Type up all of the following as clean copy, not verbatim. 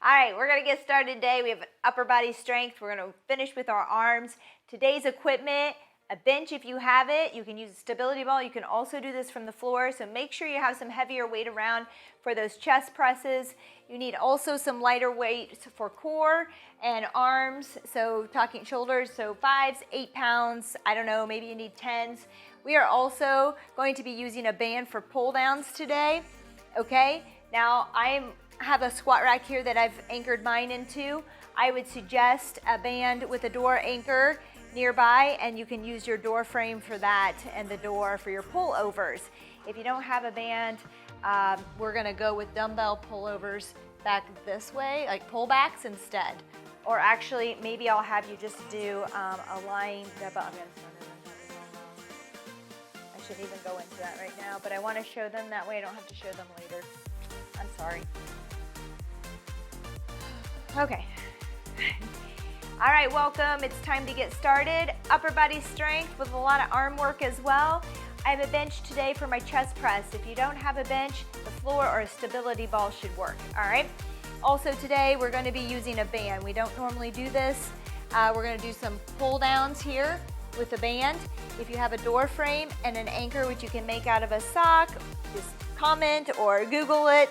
All right, we're gonna get started today. We have upper body strength. We're gonna finish with our arms. Today's equipment, a bench if you have it. You can use a stability ball. You can also do this from the floor. So make sure you have some heavier weight around for those chest presses. You need also some lighter weight for core and arms. So talking shoulders, so 5s, 8 pounds. I don't know, maybe you need 10s. We are also going to be using a band for pull downs today. Okay, now I have a squat rack here that I've anchored mine into. I would suggest a band with a door anchor nearby, and you can use your door frame for that and the door for your pullovers. If you don't have a band, we're gonna go with dumbbell pullovers back this way, like pullbacks instead. Or actually, maybe I'll have you just do a lying double. I shouldn't even go into that right now, but I wanna show them that way. I don't have to show them later. I'm sorry. Okay. All right, welcome. It's time to get started. Upper body strength with a lot of arm work as well. I have a bench today for my chest press. If you don't have a bench, the floor or a stability ball should work, all right? Also today, we're gonna be using a band. We don't normally do this. We're gonna do some pull downs here with a band. If you have a door frame and an anchor, which you can make out of a sock, just comment or Google it.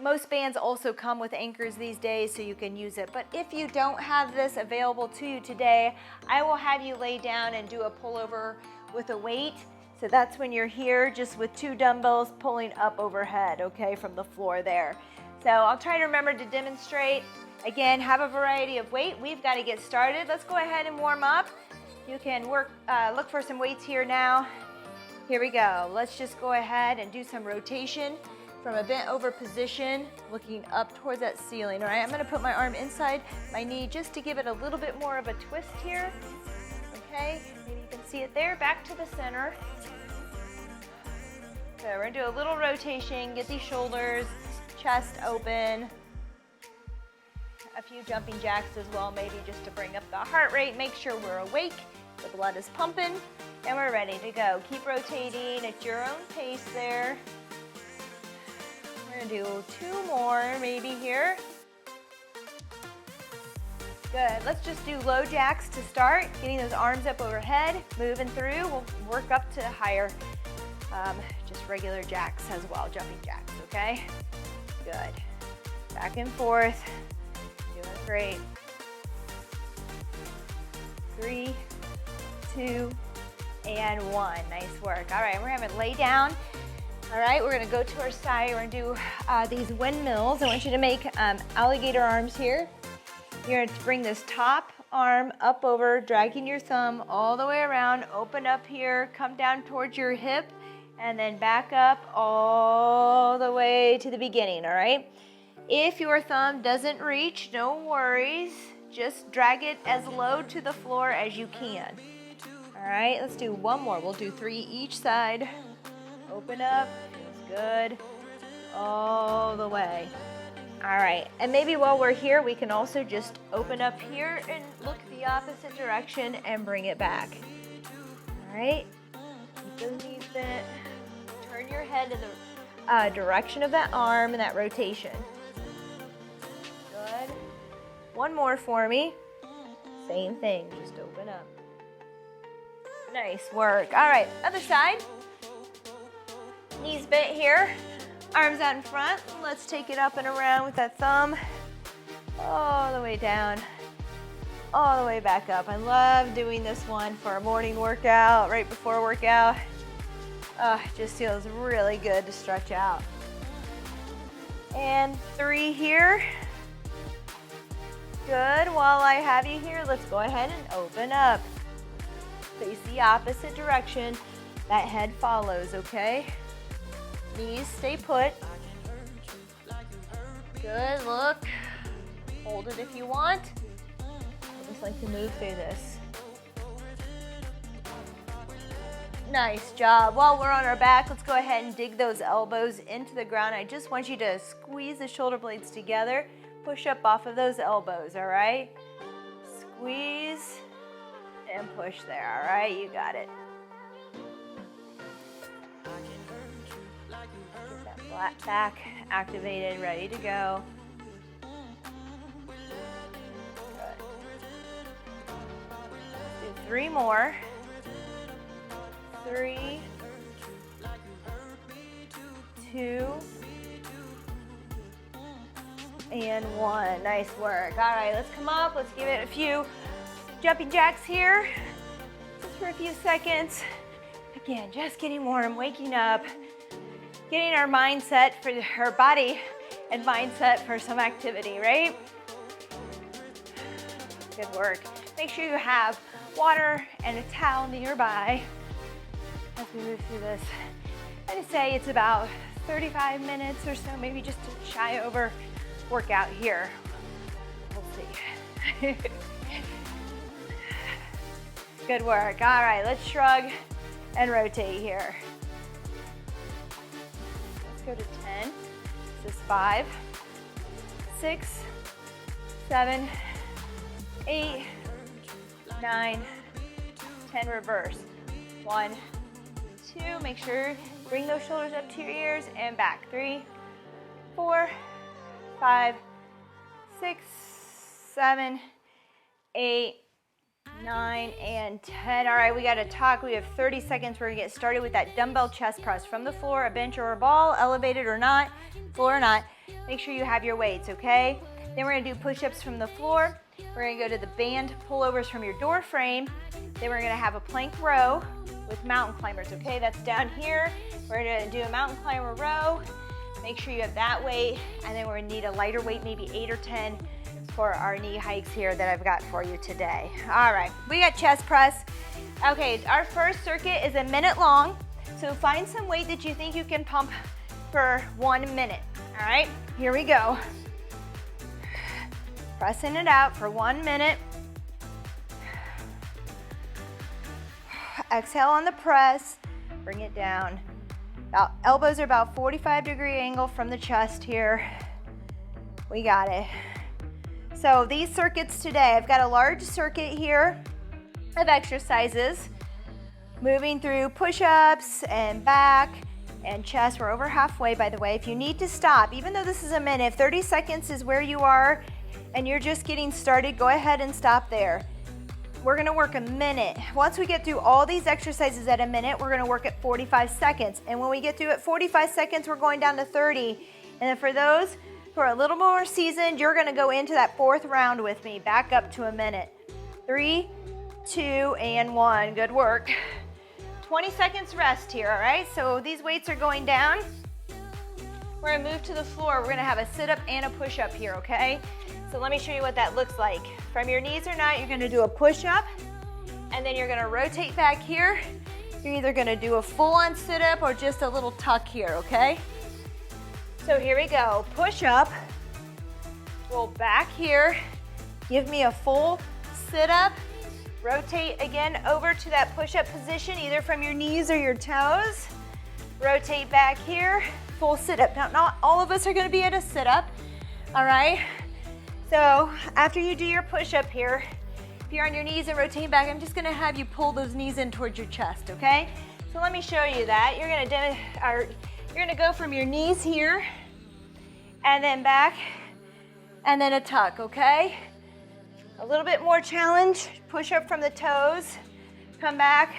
Most bands also come with anchors these days, so you can use it. But if you don't have this available to you today, I will have you lay down and do a pullover with a weight. So that's when you're here just with 2 dumbbells pulling up overhead, okay, from the floor there. So I'll try to remember to demonstrate. Again, have a variety of weight. We've got to get started. Let's go ahead and warm up. You can look for some weights here now. Here we go. Let's just go ahead and do some rotation from a bent over position, looking up towards that ceiling. All right, I'm gonna put my arm inside my knee just to give it a little bit more of a twist here. Okay, maybe you can see it there, back to the center. So we're gonna do a little rotation, get these shoulders, chest open. A few jumping jacks as well, maybe just to bring up the heart rate, make sure we're awake, the blood is pumping, and we're ready to go. Keep rotating at your own pace there. We're gonna do 2 more maybe here. Good, let's just do low jacks to start, getting those arms up overhead, moving through. We'll work up to higher, just regular jacks as well, jumping jacks, okay? Good, back and forth, doing great. 3, 2, and 1, nice work. All right, we're gonna lay down. All right, we're gonna go to our side. We're gonna do these windmills. I want you to make alligator arms here. You're gonna bring this top arm up over, dragging your thumb all the way around, open up here, come down towards your hip, and then back up all the way to the beginning, all right? If your thumb doesn't reach, no worries. Just drag it as low to the floor as you can. All right, let's do 1 more. We'll do 3 each side. Open up, feels good, all the way. All right, and maybe while we're here, we can also just open up here and look the opposite direction and bring it back. All right, keep those knees bent. Turn your head in the direction of that arm and that rotation. Good. 1 more for me. Same thing, just open up. Nice work. All right, other side. Knees bent here, arms out in front. Let's take it up and around with that thumb. All the way down, all the way back up. I love doing this one for a morning workout, right before a workout. It just feels really good to stretch out. And 3 here. Good, while I have you here, let's go ahead and open up. Face the opposite direction. That head follows, okay? Knees stay put. Good, look. Hold it if you want. I just like to move through this. Nice job. While we're on our back, let's go ahead and dig those elbows into the ground. I just want you to squeeze the shoulder blades together. Push up off of those elbows, all right? Squeeze and push there, all right? You got it. Get that flat back activated, ready to go. 3 more. 3, 2, and 1. Nice work. All right, let's come up. Let's give it a few jumping jacks here, just for a few seconds. Again, just getting warm, waking up, getting our mindset for our body and mindset for some activity, right? Good work. Make sure you have water and a towel nearby as we move through this. I'd say it's about 35 minutes or so, maybe just a shy over workout here. We'll see. Good work. All right, let's shrug and rotate here. Let's go to 10. This is 5, 6, 7, 8, 9, 10, reverse. 1, 2, make sure, bring those shoulders up to your ears and back. 3, 4, 5, 6, 7, 8, 9, and 10. All right, we got to talk. We have 30 seconds. We're gonna get started with that dumbbell chest press from the floor, a bench or a ball, elevated or not, floor or not. Make sure you have your weights, okay? Then we're gonna do push-ups from the floor. We're gonna go to the band pullovers from your door frame. Then we're gonna have a plank row with mountain climbers, okay? That's down here. We're gonna do a mountain climber row. Make sure you have that weight, and then we're gonna need a lighter weight, maybe 8 or 10 for our knee hikes here that I've got for you today. All right, we got chest press. Okay, our first circuit is a minute long, so find some weight that you think you can pump for 1 minute. All right, here we go. Pressing it out for 1 minute. Exhale on the press, bring it down. Elbows are about 45-degree angle from the chest here. We got it. So these circuits today, I've got a large circuit here of exercises, moving through push-ups and back and chest. We're over halfway, by the way. If you need to stop, even though this is a minute, 30 seconds is where you are and you're just getting started, go ahead and stop there. We're gonna work a minute. Once we get through all these exercises at a minute, we're gonna work at 45 seconds. And when we get through at 45 seconds, we're going down to 30. And then for those who are a little more seasoned, you're gonna go into that 4th round with me, back up to a minute. 3, 2, and 1, good work. 20 seconds rest here, all right? So these weights are going down. We're gonna move to the floor. We're gonna have a sit-up and a push-up here, okay? So let me show you what that looks like. From your knees or not, you're gonna do a push-up, and then you're gonna rotate back here. You're either gonna do a full-on sit-up or just a little tuck here, okay? So here we go, push-up, roll back here, give me a full sit-up, rotate again over to that push-up position, either from your knees or your toes. Rotate back here, full sit-up. Now, not all of us are gonna be at a sit-up, all right? So after you do your push-up here, if you're on your knees and rotating back, I'm just gonna have you pull those knees in towards your chest, okay? So let me show you that. You're gonna go from your knees here, and then back, and then a tuck, okay? A little bit more challenge, push up from the toes, come back,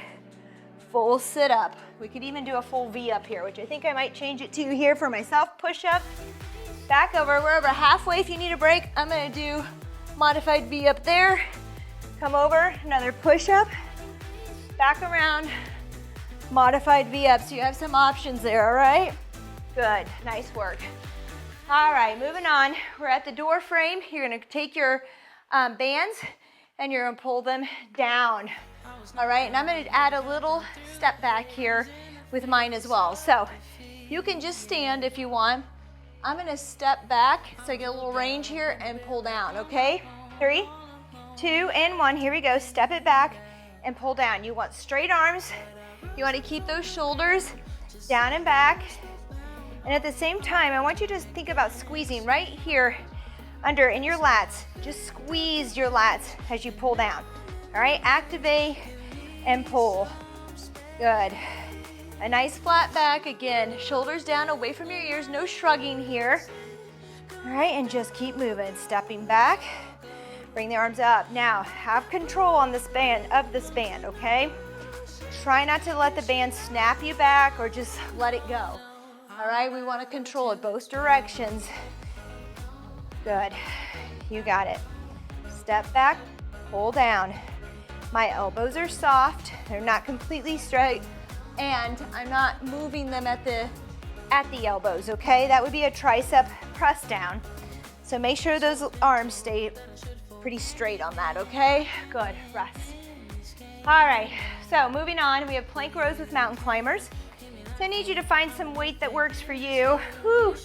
full sit up. We could even do a full V up here, which I think I might change it to here for myself. Push up, back over, we're over halfway. If you need a break, I'm gonna do modified V up there. Come over, another push up, back around, modified V up. So you have some options there, all right? Good, nice work. All right, moving on. We're at the door frame. You're gonna take your bands and you're gonna pull them down. All right, and I'm gonna add a little step back here with mine as well. So you can just stand if you want. I'm gonna step back so I get a little range here and pull down, okay? 3, 2, and 1, here we go. Step it back and pull down. You want straight arms. You wanna keep those shoulders down and back. And at the same time, I want you to think about squeezing right here under in your lats. Just squeeze your lats as you pull down. All right, activate and pull. Good. A nice flat back, again, shoulders down away from your ears, no shrugging here. All right, and just keep moving, stepping back, Bring the arms up. Now, have control on this band, okay? Try not to let the band snap you back or just let it go. All right, we want to control it both directions. Good, you got it. Step back, pull down. My elbows are soft, they're not completely straight, and I'm not moving them at the elbows, okay? That would be a tricep press down. So make sure those arms stay pretty straight on that, okay? Good, rest. All right, so moving on, we have plank rows with mountain climbers. So I need you to find some weight that works for you. Whew.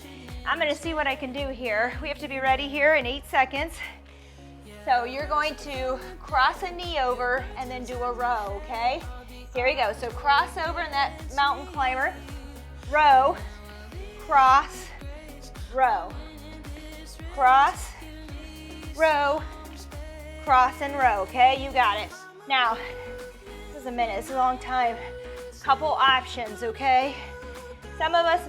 I'm gonna see what I can do here. We have to be ready here in 8 seconds. So you're going to cross a knee over and then do a row, okay? Here we go, so cross over in that mountain climber, row, cross, row, cross, row, cross and row, okay? You got it. Now, this is a minute, this is a long time. Couple options, okay? Some of us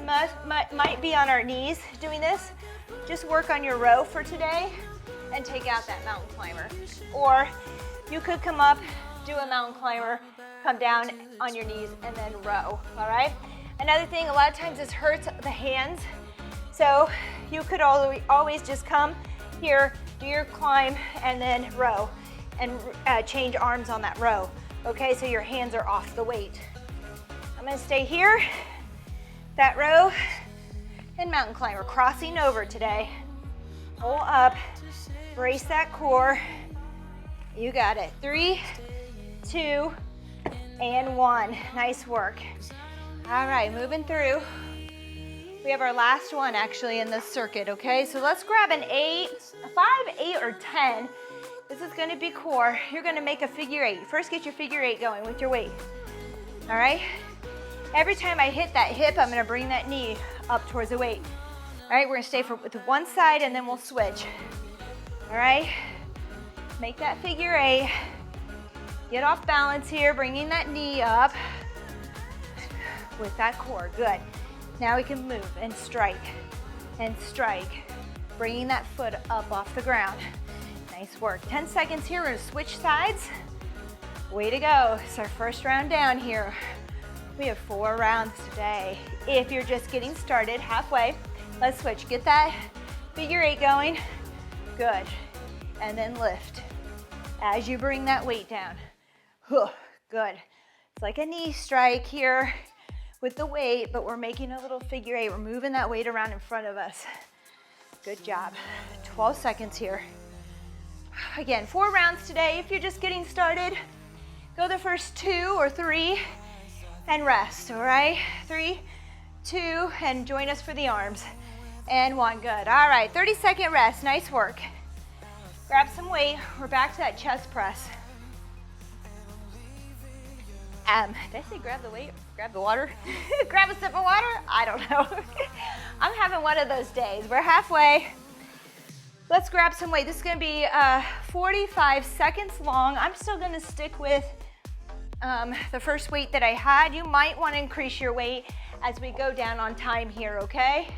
might be on our knees doing this. Just work on your row for today and take out that mountain climber. Or you could come up, do a mountain climber, come down on your knees and then row, all right? Another thing, a lot of times this hurts the hands. So you could always just come here, do your climb and then row and change arms on that row, okay? So your hands are off the weight. I'm gonna stay here, that row, and mountain climber, crossing over today. Pull up, brace that core. You got it. 3, 2, and 1. Nice work. All right, moving through. We have our last one actually in this circuit, okay? So let's grab an 8, a 5, 8, or 10. This is gonna be core. You're gonna make a figure 8. First get your figure 8 going with your weight, all right? Every time I hit that hip, I'm gonna bring that knee up towards the weight. All right, we're gonna stay with one side and then we'll switch. All right, make that figure 8. Get off balance here, bringing that knee up with that core, good. Now we can move and strike, bringing that foot up off the ground. Nice work, 10 seconds here, we're gonna switch sides. Way to go, it's our first round down here. We have 4 rounds today. If you're just getting started, halfway, let's switch. Get that figure 8 going. Good. And then lift as you bring that weight down. Good. It's like a knee strike here with the weight, but we're making a little figure 8. We're moving that weight around in front of us. Good job. 12 seconds here. Again, 4 rounds today. If you're just getting started, go the first 2 or 3. And rest, all right? 3, 2, and join us for the arms. And 1, good. All right, 30-second rest, nice work. Grab some weight, we're back to that chest press. Did I say grab the weight? Grab the water? Grab a sip of water? I don't know. I'm having one of those days. We're halfway. Let's grab some weight. This is gonna be 45 seconds long. I'm still gonna stick with the first weight that I had. You might want to increase your weight as we go down on time here, okay?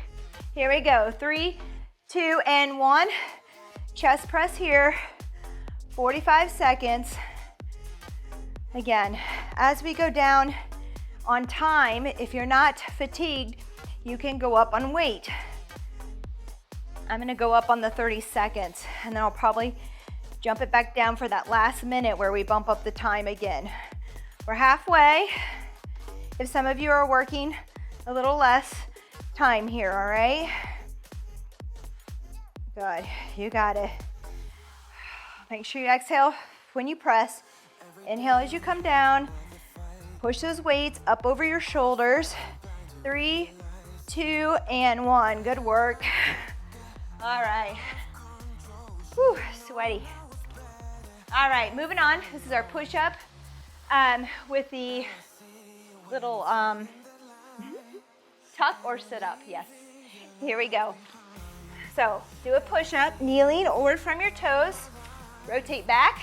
Here we go, 3, 2, and 1. Chest press here, 45 seconds. Again, as we go down on time, if you're not fatigued, you can go up on weight. I'm gonna go up on the 30 seconds, and then I'll probably jump it back down for that last minute where we bump up the time again. We're halfway. If some of you are working a little less time here, all right? Good, you got it. Make sure you exhale when you press. Inhale as you come down. Push those weights up over your shoulders. 3, 2, and 1. Good work. All right. Whew, sweaty. All right, moving on. This is our push-up. With the little tuck or sit up, yes. Here we go. So do a push-up, kneeling or from your toes. Rotate back.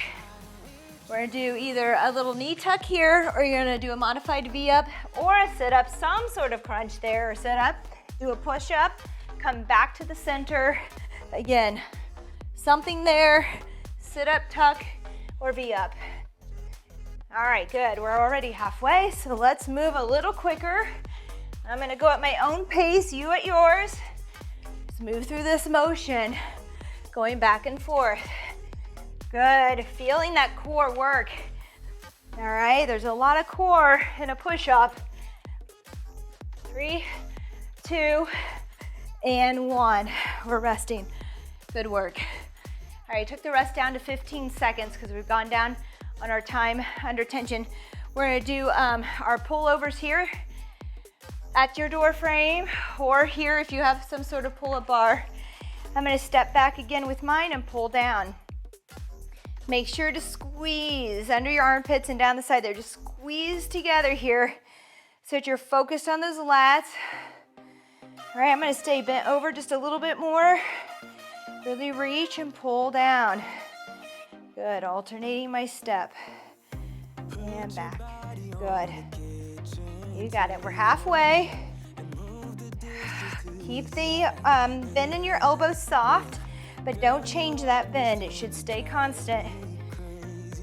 We're gonna do either a little knee tuck here, or you're gonna do a modified V-up or a sit-up, some sort of crunch there or sit-up. Do a push-up, come back to the center. Again, something there, sit up, tuck, or V up. All right, good. We're already halfway, so let's move a little quicker. I'm gonna go at my own pace, you at yours. Let's move through this motion, going back and forth. Good, feeling that core work. All right, there's a lot of core in a push-up. 3, 2, and 1. We're resting. Good work. All right, took the rest down to 15 seconds because we've gone down on our time under tension. We're gonna do our pullovers here at your door frame, or here if you have some sort of pull-up bar. I'm gonna step back again with mine and pull down. Make sure to squeeze under your armpits and down the side there. Just squeeze together here so that you're focused on those lats. All right, I'm gonna stay bent over just a little bit more. Really reach and pull down. Good, alternating my step. And back, good. You got it, we're halfway. Keep the bend in your elbows soft, but don't change that bend. It should stay constant.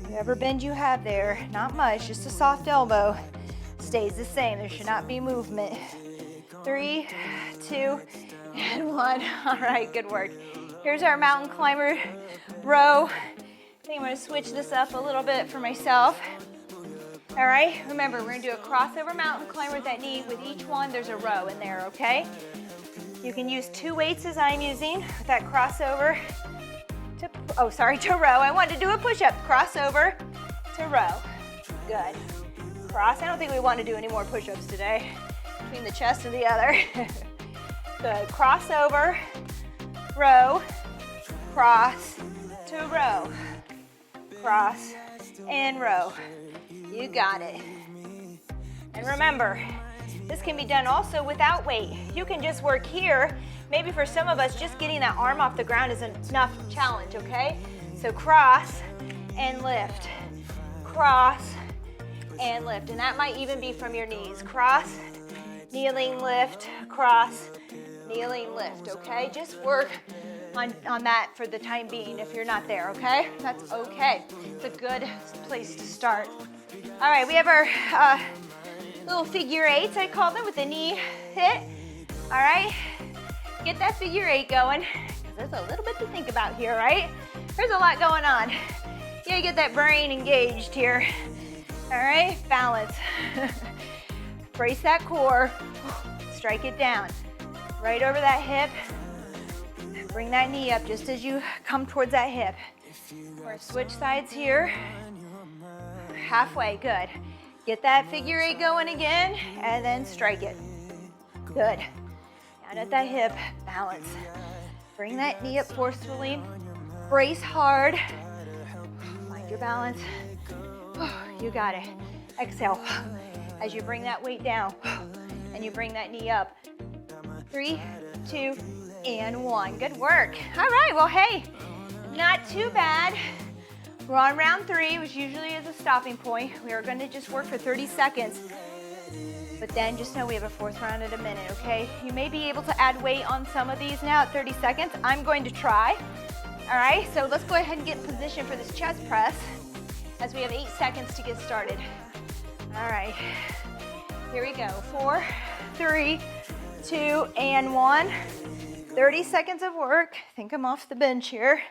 Whatever bend you have there, not much, just a soft elbow, stays the same. There should not be movement. 3, 2, and 1. All right, good work. Here's our mountain climber row. I think I'm gonna switch this up a little bit for myself. All right, remember, we're gonna do a crossover mountain climber with that knee. With each one, there's a row in there, okay? You can use 2 weights as I'm using with that crossover to row. I wanted to do a push-up. Crossover to row. Good. Cross. I don't think we want to do any more push-ups today. Between the chest and the other. Good. Crossover, row, cross to row. Cross and row. You got it. And remember, this can be done also without weight. You can just work here. Maybe for some of us, just getting that arm off the ground is enough challenge, okay? So cross and lift. Cross and lift. And that might even be from your knees. Cross, kneeling, lift, cross, kneeling, lift, okay? Just work on that for the time being if you're not there, okay? That's okay. It's a good place to start. All right, we have our little figure eights, I call them, with the knee hit. All right, get that figure 8 going, because there's a little bit to think about here, right? There's a lot going on. You gotta get that brain engaged here. All right, balance. Brace that core, strike it down. Right over that hip. Bring that knee up just as you come towards that hip. We're gonna switch sides here. Halfway, good. Get that figure 8 going again, and then strike it. Good. Down at that hip, balance. Bring that knee up forcefully. Brace hard. Find your balance. You got it. Exhale. As you bring that weight down, and you bring that knee up. 3, 2, and 1. Good work. All right, well, hey, not too bad. We're on round 3, which usually is a stopping point. We are going to just work for 30 seconds. But then just know we have a 4th round at a minute, okay? You may be able to add weight on some of these now at 30 seconds. I'm going to try. All right, so let's go ahead and get in position for this chest press as we have 8 seconds to get started. All right, here we go. 4, 3, 2, and 1. 30 seconds of work. I think I'm off the bench here.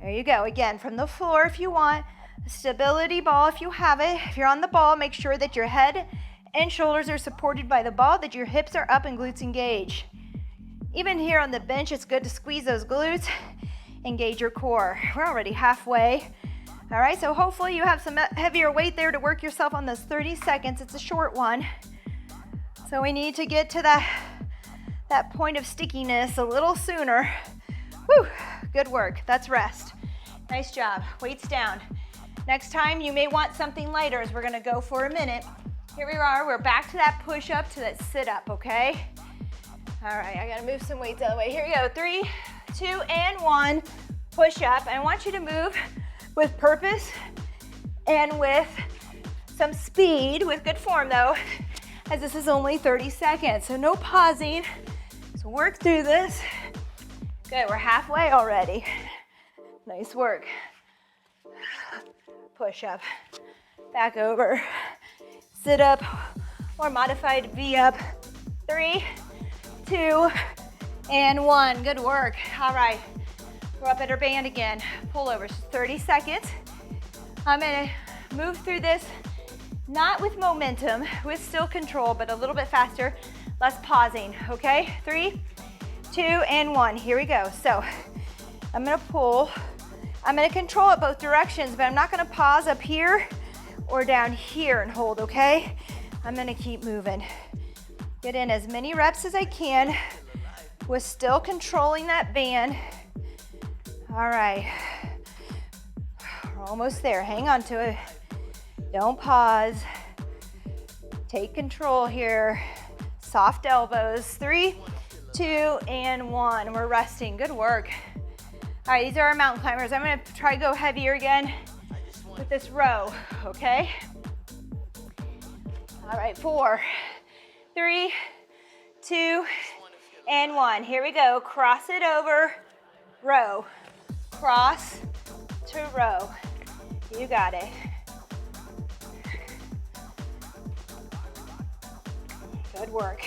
There you go. Again, from the floor if you want. A stability ball if you have it. If you're on the ball, make sure that your head and shoulders are supported by the ball, that your hips are up and glutes engage. Even here on the bench, it's good to squeeze those glutes, engage your core. We're already halfway. All right, so hopefully you have some heavier weight there to work yourself on those 30 seconds. It's a short one. So we need to get to that point of stickiness a little sooner. Whew, good work. That's rest. Nice job. Weights down. Next time you may want something lighter as we're gonna go for a minute. Here we are, we're back to that push up, to that sit up, okay? All right, I gotta move some weights out of the way. Here we go, 3, 2, and 1, push up. I want you to move with purpose and with some speed, with good form though, as this is only 30 seconds, so no pausing. So work through this. Good, we're halfway already. Nice work. Push up, back over, sit up, or modified V up. 3, 2, and 1. Good work. All right, we're up at our band again. Pullovers, 30 seconds. I'm gonna move through this, not with momentum, with still control, but a little bit faster, less pausing, okay? 3, 2, and 1. Here we go. So I'm gonna pull. I'm gonna control it both directions, but I'm not gonna pause up here or down here and hold, okay? I'm gonna keep moving. Get in as many reps as I can with still controlling that band. All right, we're almost there. Hang on to it. Don't pause. Take control here. Soft elbows. 3, 2, and 1. We're resting. Good work. All right, these are our mountain climbers. I'm gonna try to go heavier again with this row, okay? All right, 4, 3, 2, and 1. Here we go. Cross it over, row. Cross to row. You got it. Good work.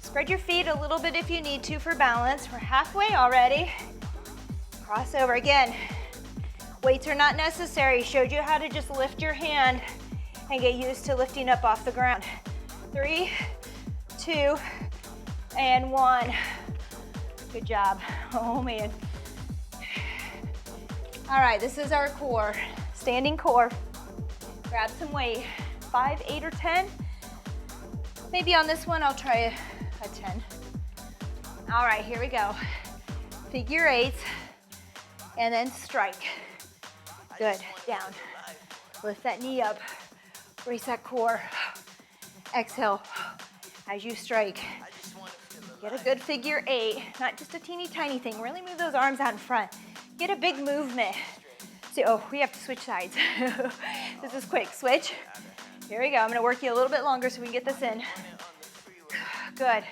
Spread your feet a little bit if you need to for balance. We're halfway already. Cross over again. Weights are not necessary. Showed you how to just lift your hand and get used to lifting up off the ground. 3, 2, and 1. Good job. Oh man. All right, this is our core, standing core. Grab some weight, 5, 8, or 10. Maybe on this one, I'll try a 10. All right, here we go. Figure 8. And then strike. Good, down. Lift that knee up, brace that core. Exhale as you strike. Get a good figure 8, not just a teeny tiny thing. Really move those arms out in front. Get a big movement. So, oh, we have to switch sides. This is quick, switch. Here we go, I'm gonna work you a little bit longer so we can get this in. Good,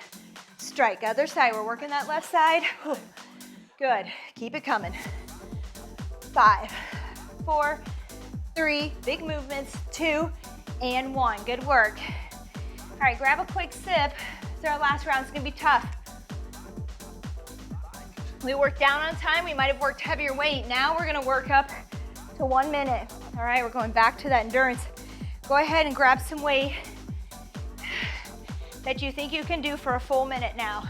strike, other side. We're working that left side. Good, keep it coming. 5, 4, 3, big movements, 2, and 1. Good work. All right, grab a quick sip. It's our last round. It's gonna be tough. We worked down on time. We might have worked heavier weight. Now we're gonna work up to 1 minute. All right, we're going back to that endurance. Go ahead and grab some weight that you think you can do for a full minute now.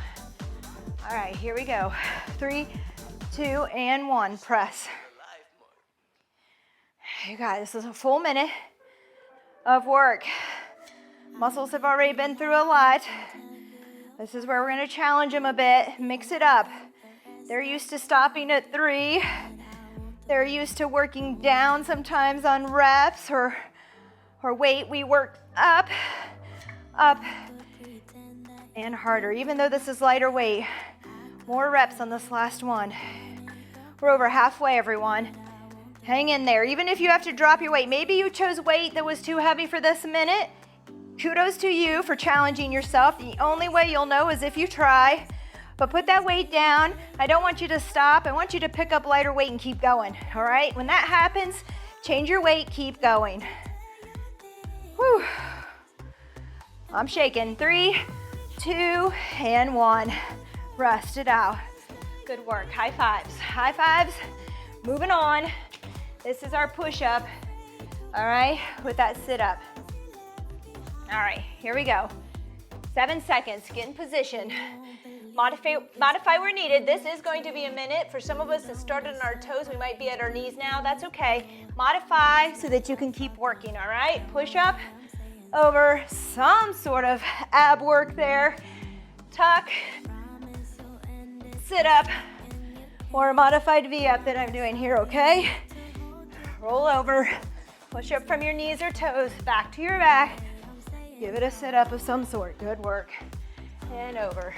All right, here we go. 3, 2, and 1, press. You guys, this is a full minute of work. Muscles have already been through a lot. This is where we're gonna challenge them a bit, mix it up. They're used to stopping at 3. They're used to working down sometimes on reps or weight. We work up, and harder. Even though this is lighter weight, more reps on this last one. We're over halfway, everyone. Hang in there. Even if you have to drop your weight, maybe you chose weight that was too heavy for this minute. Kudos to you for challenging yourself. The only way you'll know is if you try. But put that weight down. I don't want you to stop. I want you to pick up lighter weight and keep going, all right? When that happens, change your weight, keep going. Whew. I'm shaking. 3, 2, and 1. Rest it out. Good work. High fives. High fives. Moving on. This is our push-up, all right, with that sit-up. All right, here we go. 7 seconds, get in position. Modify where needed. This is going to be a minute. For some of us that started on our toes, we might be at our knees now. That's okay. Modify so that you can keep working, all right? Push up over some sort of ab work there. Tuck, sit up, or a modified V up that I'm doing here, okay? Roll over, push up from your knees or toes, back to your back. Give it a sit up of some sort. Good work. And over.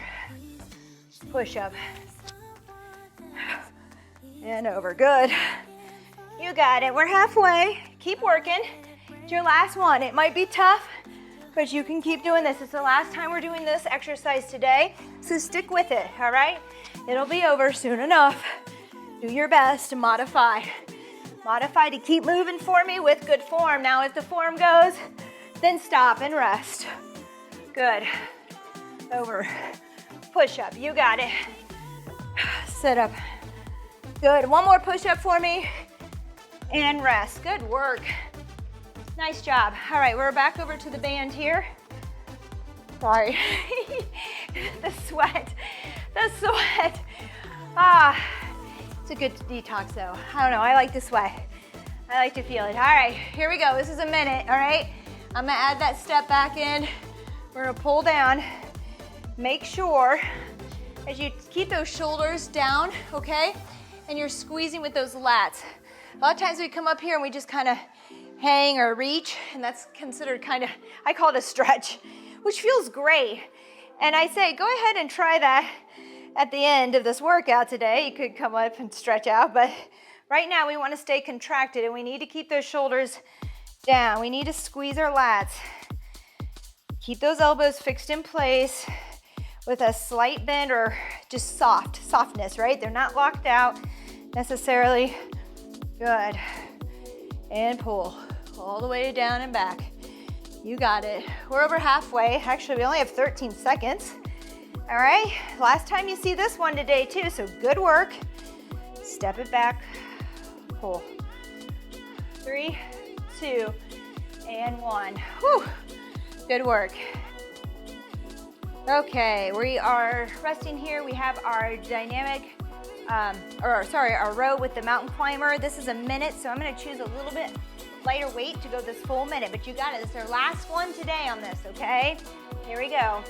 Push up. And over. Good. You got it. We're halfway. Keep working. It's your last one. It might be tough, but you can keep doing this. It's the last time we're doing this exercise today, so stick with it, all right? It'll be over soon enough. Do your best to modify. Modify to keep moving for me with good form. Now if the form goes, then stop and rest. Good. Over. Push up. You got it. Sit up. Good. One more push up for me. And rest. Good work. Nice job. All right, we're back over to the band here. Sorry. The sweat. The sweat. It's a good detox though. I don't know, I like to sweat. I like to feel it. All right, here we go. This is a minute, all right? I'm gonna add that step back in. We're gonna pull down. Make sure as you keep those shoulders down, okay? And you're squeezing with those lats. A lot of times we come up here and we just kind of hang or reach, and that's considered kind of, I call it a stretch, which feels great. And I say, go ahead and try that at the end of this workout today. You could come up and stretch out, but right now we want to stay contracted and we need to keep those shoulders down. We need to squeeze our lats. Keep those elbows fixed in place with a slight bend or just softness, right? They're not locked out necessarily. Good. And pull all the way down and back. You got it. We're over halfway. Actually, we only have 13 seconds. All right, last time you see this one today too, so good work. Step it back, pull. 3, 2, and 1. Whew, good work. Okay, we are resting here. We have our dynamic, our row with the mountain climber. This is a minute, so I'm gonna choose a little bit lighter weight to go this full minute, but you got it. This is our last one today on this, okay? Here we go.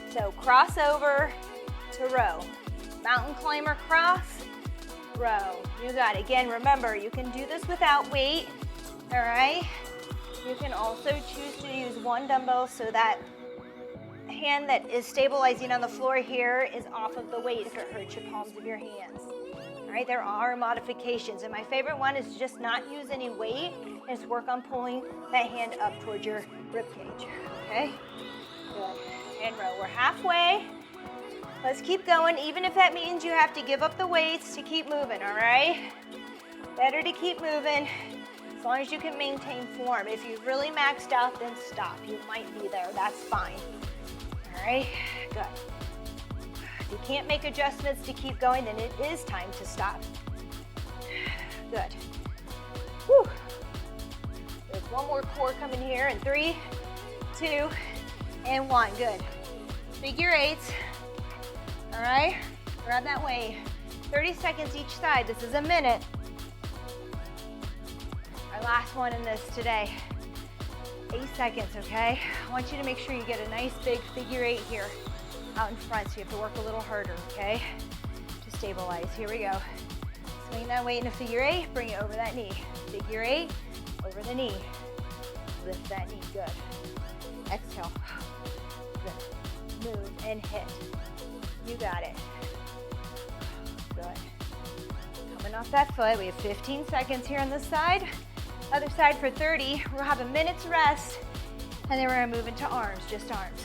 So cross over to row. Mountain climber cross, row. You got it. Again, remember, you can do this without weight, all right? You can also choose to use one dumbbell so that hand that is stabilizing on the floor here is off of the weight if it hurts your palms of your hands. All right, there are modifications, and my favorite one is to just not use any weight and just work on pulling that hand up towards your rib cage, okay? Good. And row. We're halfway. Let's keep going, even if that means you have to give up the weights to keep moving, all right? Better to keep moving as long as you can maintain form. If you've really maxed out, then stop. You might be there, that's fine. All right, good. If you can't make adjustments to keep going, then it is time to stop. Good. Whew. There's one more core coming here in 3, 2, and 1, good. Figure eights, all right? Grab that weight. 30 seconds each side, this is a minute. Our last one in this today. 8 seconds, okay? I want you to make sure you get a nice big figure eight here out in front, so you have to work a little harder, okay? To stabilize, here we go. Swing that weight in a figure eight, bring it over that knee. Figure eight, over the knee. Lift that knee, good. Exhale. Good. Move and hit. You got it. Good. Coming off that foot, we have 15 seconds here on this side. Other side for 30. We'll have a minute's rest, and then we're gonna move into arms, just arms.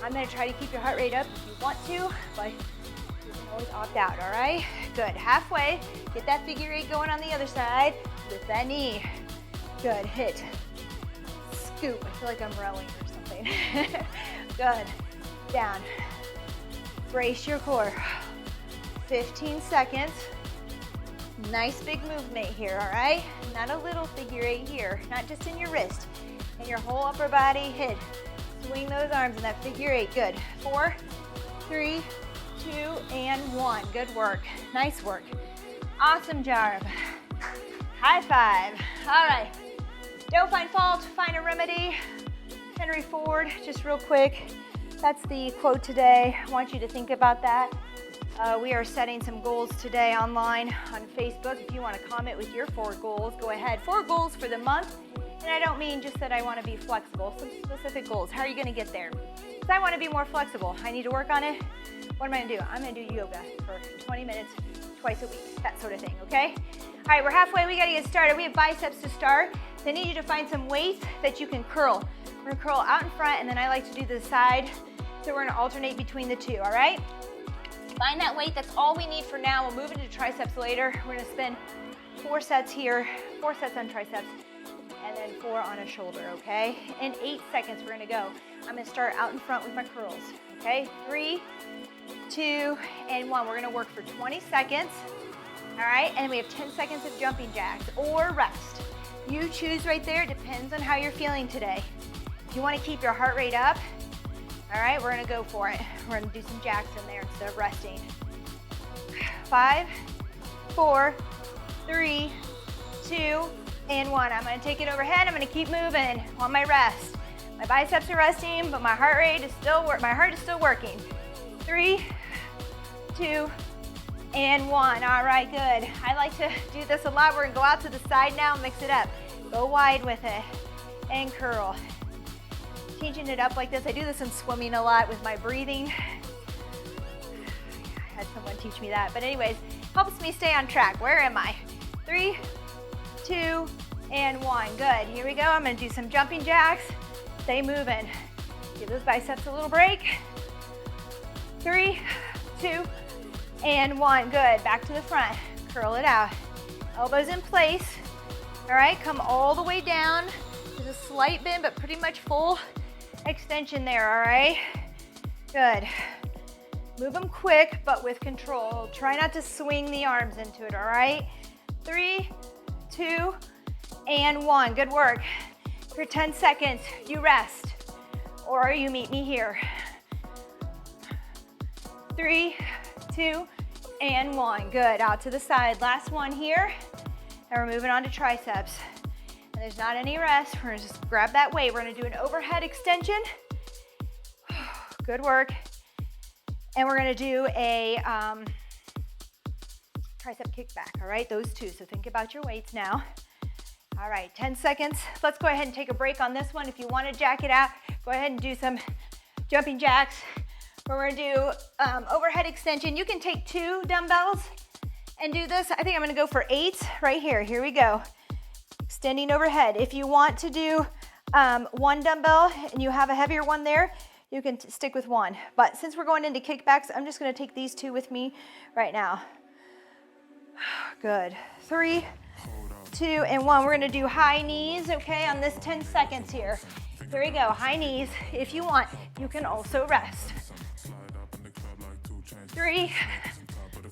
I'm gonna try to keep your heart rate up if you want to, but you can always opt out, all right? Good, halfway. Get that figure eight going on the other side. Lift that knee. Good, hit. Scoop, I feel like I'm rowing or something. Good, down. Brace your core. 15 seconds. Nice big movement here, all right? Not a little figure eight here, not just in your wrist, in your whole upper body, hit. Swing those arms in that figure eight, good. 4, 3, 2, and 1, good work, nice work. Awesome job. High five. All right, don't find fault, find a remedy. Henry Ford, just real quick, that's the quote today. I want you to think about that. We are setting some goals today online on Facebook. If you want to comment with your 4 goals, go ahead. 4 goals for the month. And I don't mean just that I want to be flexible, some specific goals. How are you going to get there? Because I want to be more flexible. I need to work on it. What am I going to do? I'm going to do yoga for 20 minutes twice a week, that sort of thing, okay? All right, we're halfway. We got to get started. We have biceps to start. So I need you to find some weights that you can curl. We're going to curl out in front, and then I like to do the side. So we're going to alternate between the two, all right? Find that weight, that's all we need for now. We'll move into triceps later. We're gonna spend 4 sets here, 4 sets on triceps, and then 4 on a shoulder, okay? In 8 seconds, we're gonna go. I'm gonna start out in front with my curls, okay? 3, 2, and 1. We're gonna work for 20 seconds, all right? And we have 10 seconds of jumping jacks or rest. You choose right there, it depends on how you're feeling today. If you wanna keep your heart rate up, all right, we're gonna go for it. We're gonna do some jacks in there instead of resting. 5, 4, 3, 2, and 1. I'm gonna take it overhead. I'm gonna keep moving on my rest. My biceps are resting, but my heart is still working. 3, 2, and 1. All right, good. I like to do this a lot. We're gonna go out to the side now, mix it up. Go wide with it, and curl. Changing it up like this. I do this in swimming a lot with my breathing. I had someone teach me that. But anyways, helps me stay on track. Where am I? 3, 2, and 1. Good. Here we go. I'm going to do some jumping jacks. Stay moving. Give those biceps a little break. 3, 2, and 1. Good. Back to the front. Curl it out. Elbows in place. All right. Come all the way down. There's a slight bend, but pretty much full extension there, all right? Good. Move them quick, but with control. Try not to swing the arms into it, all right? 3, 2, and 1. Good work. For 10 seconds, you rest, or you meet me here. 3, 2, and 1. Good. Out to the side. Last one here, and we're moving on to triceps. And there's not any rest. We're gonna just grab that weight. We're gonna do an overhead extension. Good work. And we're gonna do a tricep kickback, all right? Those two, so think about your weights now. All right, 10 seconds. Let's go ahead and take a break on this one. If you wanna jack it out, go ahead and do some jumping jacks. We're gonna do overhead extension. You can take 2 dumbbells and do this. I think I'm gonna go for 8 right here. Here we go. Extending overhead. If you want to do 1 dumbbell and you have a heavier one there, you can stick with 1. But since we're going into kickbacks, I'm just going to take these 2 with me right now. Good. 3, 2, and 1. We're going to do high knees, okay, on this 10 seconds here. Here we go. High knees. If you want, you can also rest. 3,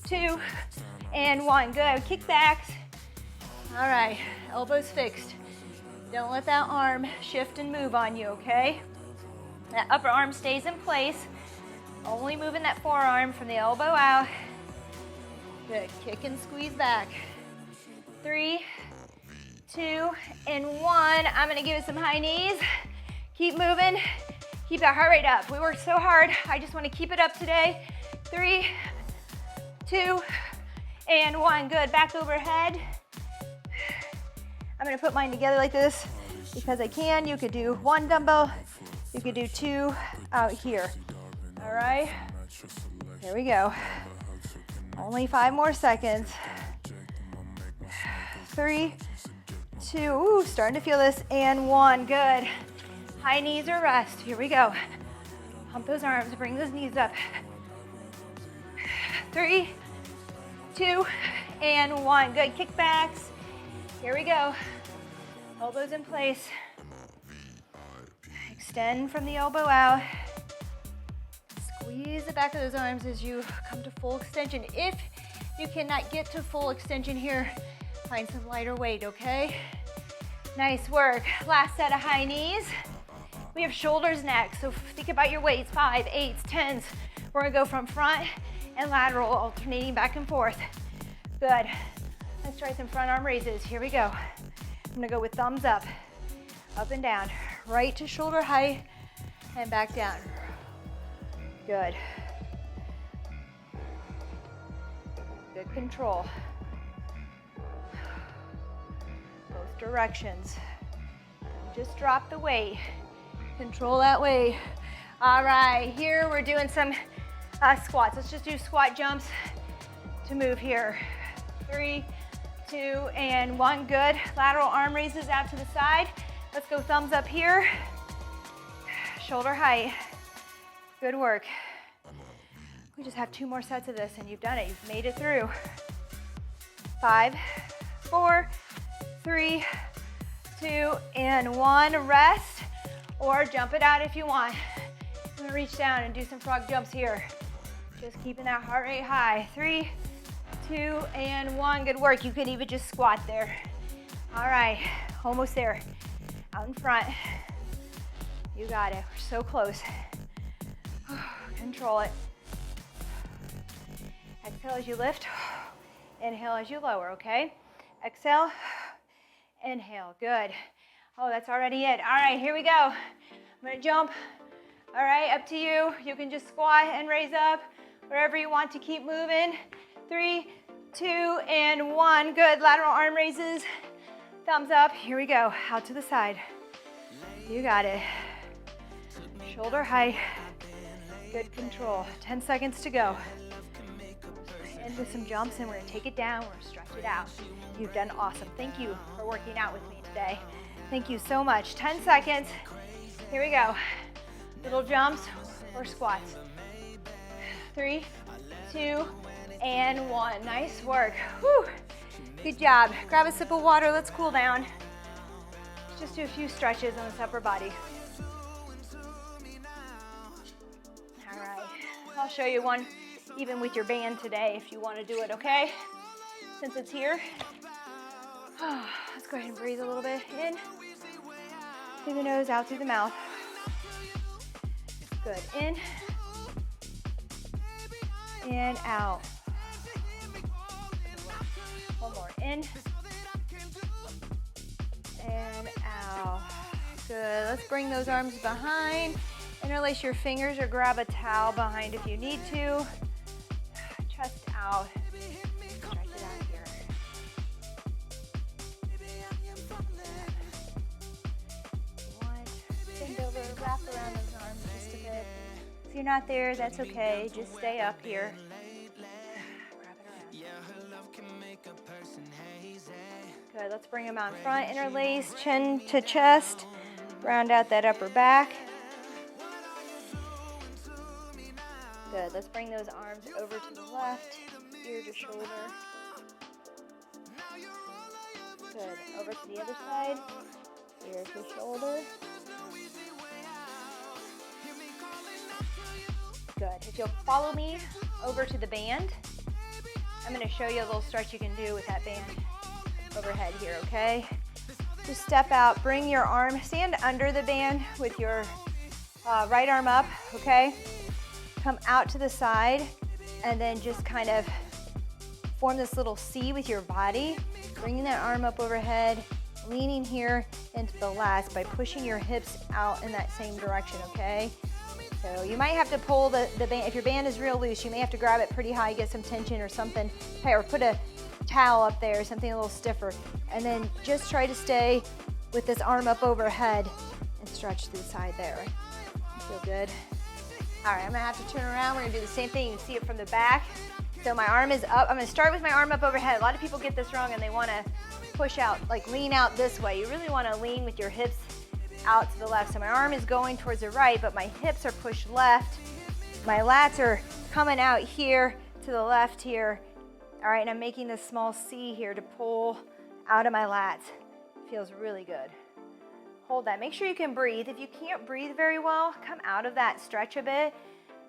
2, and 1. Good. Kickbacks. All right, elbows fixed. Don't let that arm shift and move on you, okay? That upper arm stays in place. Only moving that forearm from the elbow out. Good, kick and squeeze back. 3, 2, and 1. I'm gonna give it some high knees. Keep moving, keep that heart rate up. We worked so hard, I just wanna keep it up today. 3, 2, and 1. Good, back overhead. I'm gonna put mine together like this because I can. You could do 1 dumbbell, you could do 2 out here. All right, here we go. Only 5 more seconds. 3, 2, ooh, starting to feel this, and 1, good. High knees or rest, here we go. Pump those arms, bring those knees up. 3, 2, and 1, good. Kickbacks. Here we go. Elbows in place. Extend from the elbow out. Squeeze the back of those arms as you come to full extension. If you cannot get to full extension here, find some lighter weight, okay? Nice work. Last set of high knees. We have shoulders next, so think about your weights, 5, 8s, 10s. We're gonna go from front and lateral, alternating back and forth. Good. Let's try some front arm raises. Here we go. I'm gonna go with thumbs up and down, right to shoulder height, and back down. Good. Good control. Both directions. Just drop the weight. Control that weight. All right, here we're doing some squats. Let's just do squat jumps to move here. 3, 2, and 1. Good. Lateral arm raises out to the side. Let's go thumbs up here. Shoulder height. Good work. We just have 2 more sets of this and you've done it. You've made it through. 5, 4, 3, 2, and 1. Rest or jump it out if you want. I'm gonna reach down and do some frog jumps here. Just keeping that heart rate high. 3, 2, and 1. Good work. You could even just squat there. All right, almost there. Out in front. You got it. We're so close. Control it. Exhale as you lift. Inhale as you lower, okay? Exhale. Inhale. Good. Oh, that's already it. All right, here we go. I'm going to jump. All right, up to you. You can just squat and raise up. Wherever you want to keep moving. 3, 2, and 1. Good. Lateral arm raises. Thumbs up. Here we go. Out to the side. You got it. Shoulder height. Good control. 10 seconds to go. End with some jumps and we're gonna take it down. We're gonna stretch it out. You've done awesome. Thank you for working out with me today. Thank you so much. 10 seconds. Here we go. Little jumps or squats. 3, 2, and 1. Nice work. Whew. Good job. Grab a sip of water. Let's cool down. Just do a few stretches on this upper body. All right. I'll show you one even with your band today if you want to do it, okay? Since it's here. Let's go ahead and breathe a little bit in. Through the nose, out through the mouth. Good. In. And out. One more. In. And out. Good. Let's bring those arms behind. Interlace your fingers or grab a towel behind if you need to. Chest out. Stretch it out here. Bend over, wrap around those arms just a bit. If you're not there, that's okay. Just stay up here. Wrap it around. Good, let's bring them out in front. Interlace, chin to chest. Round out that upper back. Good, let's bring those arms over to the left, ear to shoulder. Good, over to the other side, ear to shoulder. Good, if you'll follow me over to the band, I'm gonna show you a little stretch you can do with that band overhead here, okay? Just step out, bring your arm, stand under the band with your right arm up, okay? Come out to the side and then just kind of form this little C with your body, bringing that arm up overhead, leaning here into the lats by pushing your hips out in that same direction, okay? So you might have to pull the band. If your band is real loose, you may have to grab it pretty high, get some tension or something, or put a towel up there, something a little stiffer. And then just try to stay with this arm up overhead and stretch to the side there. Feel good? All right, I'm gonna have to turn around. We're gonna do the same thing. You can see it from the back. So my arm is up. I'm gonna start with my arm up overhead. A lot of people get this wrong and they wanna push out, like lean out this way. You really wanna lean with your hips out to the left. So my arm is going towards the right, but my hips are pushed left. My lats are coming out here to the left here. All right, and I'm making this small C here to pull out of my lats. Feels really good. Hold that. Make sure you can breathe. If you can't breathe very well, come out of that stretch a bit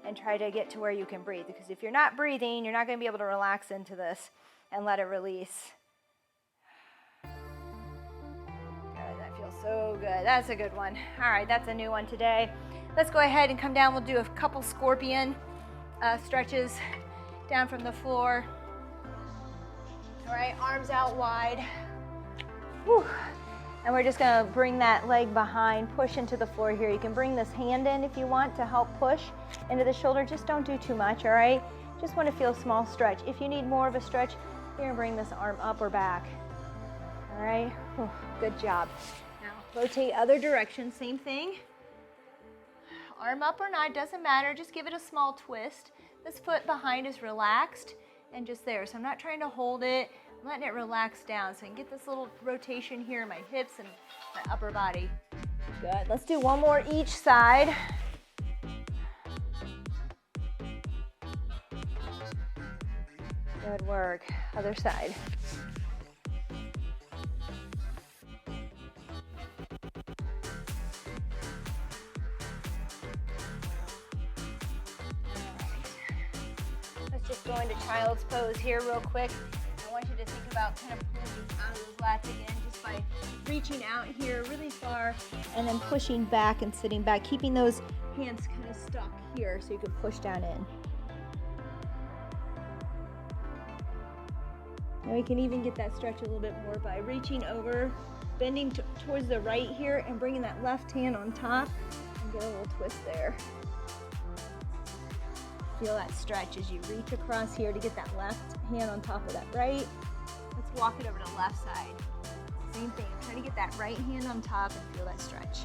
and try to get to where you can breathe. Because if you're not breathing, you're not going to be able to relax into this and let it release. Good. That feels so good. That's a good one. All right, that's a new one today. Let's go ahead and come down. We'll do a couple scorpion stretches down from the floor. All right, arms out wide. Whew. And we're just gonna bring that leg behind, push into the floor here. You can bring this hand in if you want to help push into the shoulder. Just don't do too much, all right? Just wanna feel a small stretch. If you need more of a stretch, you're gonna bring this arm up or back. All right, whew, good job. Now, rotate other direction, same thing. Arm up or not, doesn't matter, just give it a small twist. This foot behind is relaxed and just there. So I'm not trying to hold it. I'm letting it relax down so I can get this little rotation here in my hips and my upper body. Good, let's do one more each side. Good work. Other side. Let's just go into child's pose here real quick. I want you to think about kind of pulling out of those lats again just by reaching out here really far and then pushing back and sitting back, keeping those hands kind of stuck here so you can push down in. And we can even get that stretch a little bit more by reaching over, bending towards the right here and bringing that left hand on top and get a little twist there. Feel that stretch as you reach across here to get that left hand on top of that right. Let's walk it over to the left side. Same thing, try to get that right hand on top and feel that stretch.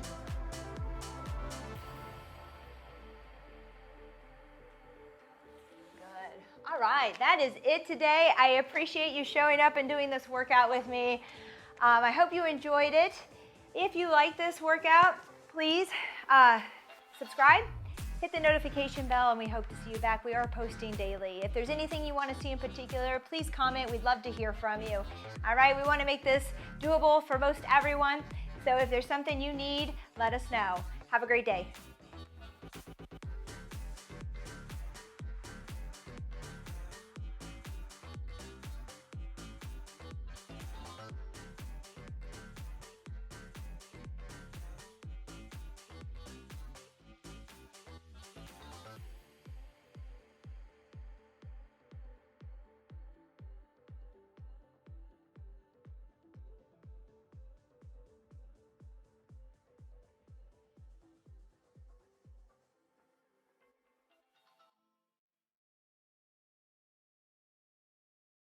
Good. All right, that is it today. I appreciate you showing up and doing this workout with me. I hope you enjoyed it. If you like this workout, please subscribe. Hit the notification bell, and we hope to see you back. We are posting daily. If there's anything you want to see in particular, please comment. We'd love to hear from you. All right, we want to make this doable for most everyone. So if there's something you need, let us know. Have a great day.